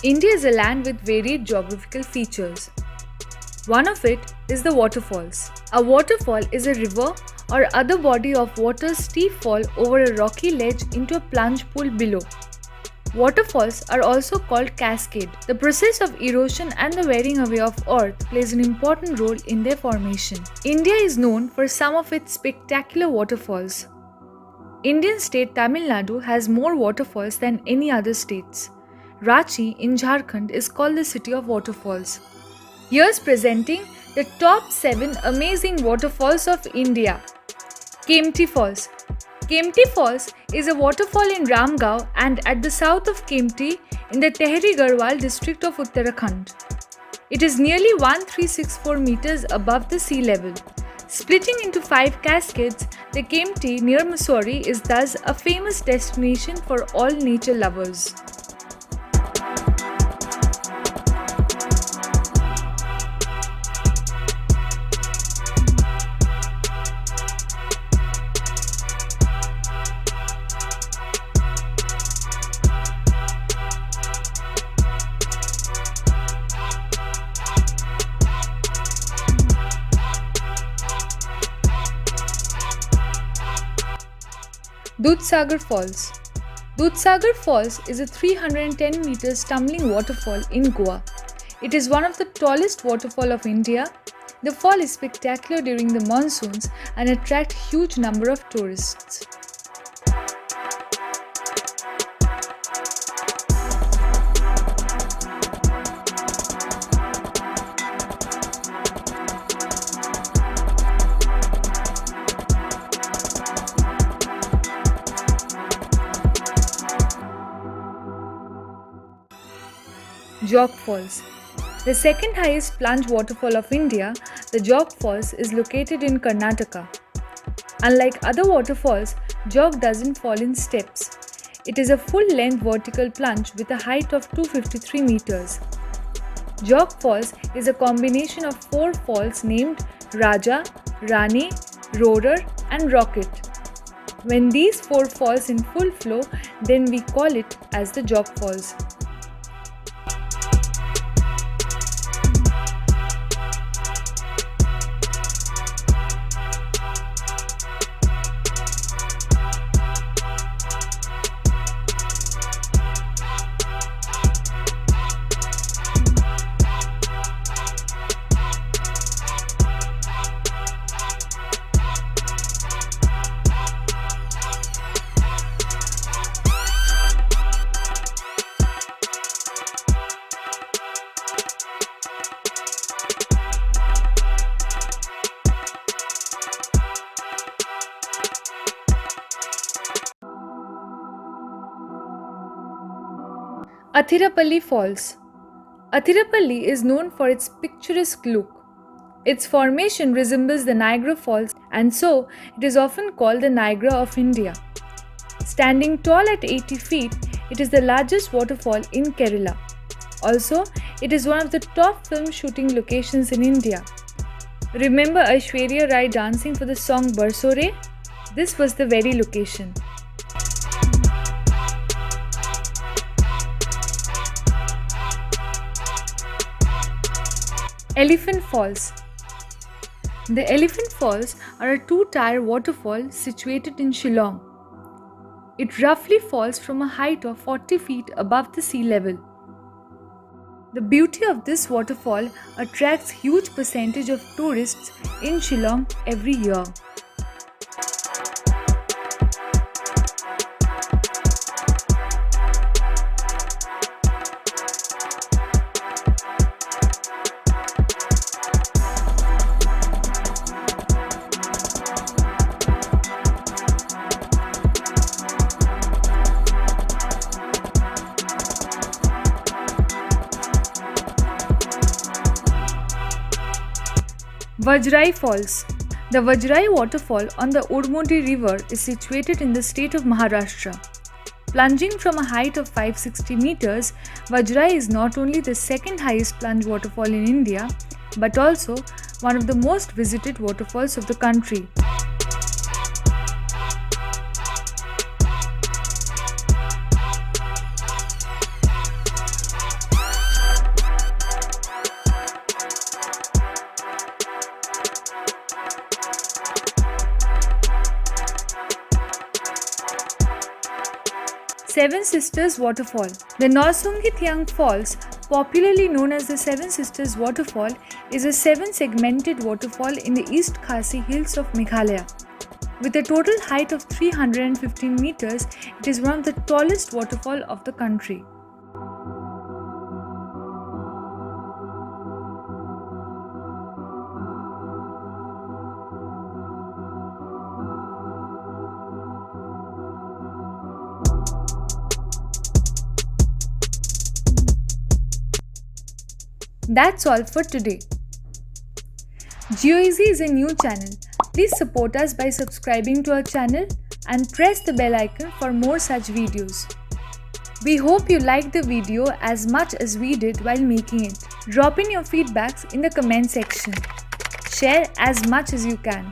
India is a land with varied geographical features. One of it is the waterfalls. A waterfall is a river or other body of water's steep fall over a rocky ledge into a plunge pool below. Waterfalls are also called cascade. The process of erosion and the wearing away of earth plays an important role in their formation. India is known for some of its spectacular waterfalls. Indian state Tamil Nadu has more waterfalls than any other states. Ranchi in Jharkhand is called the city of waterfalls. Here's presenting the top 7 amazing waterfalls of India. Kempty Falls. Kempty Falls is a waterfall in Ramgarh and at the south of Kempty in the Tehri Garhwal district of Uttarakhand. It is nearly 1364 meters above the sea level. Splitting into 5 cascades, the Kempty near Mussoorie is thus a famous destination for all nature lovers. Dudhsagar Falls. Dudhsagar Falls is a 310 meters tumbling waterfall in Goa. It is one of the tallest waterfall of India. The fall is spectacular during the monsoons and attract huge number of tourists. Jog Falls. The second highest plunge waterfall of India, the Jog Falls is located in Karnataka. Unlike other waterfalls, Jog doesn't fall in steps. It is a full-length vertical plunge with a height of 253 meters. Jog Falls is a combination of 4 falls named Raja, Rani, Roarer and Rocket. When these 4 falls in full flow, then we call it as the Jog Falls. Athirapalli Falls. Athirapalli is known for its picturesque look. Its formation resembles the Niagara Falls and so it is often called the Niagara of India. Standing tall at 80 feet, it is the largest waterfall in Kerala. Also, it is one of the top film shooting locations in India. Remember Aishwarya Rai dancing for the song Barso Re? This was the very location. Elephant Falls. The Elephant Falls are a 2-tier waterfall situated in Shillong. It roughly falls from a height of 40 feet above the sea level. The beauty of this waterfall attracts huge percentage of tourists in Shillong every year. Vajrai Falls. The Vajrai waterfall on the Urmodi river is situated in the state of Maharashtra. Plunging from a height of 560 meters, Vajrai is not only the second highest plunge waterfall in India, but also one of the most visited waterfalls of the country. Seven Sisters Waterfall. The Norsunghi Thiang Falls, popularly known as the Seven Sisters Waterfall, is a seven-segmented waterfall in the East Khasi Hills of Meghalaya. With a total height of 315 meters, it is one of the tallest waterfall of the country. That's all for today. GeoEasy is a new channel. Please support us by subscribing to our channel and press the bell icon for more such videos. We hope you liked the video as much as we did while making it. Drop in your feedbacks in the comment section. Share as much as you can.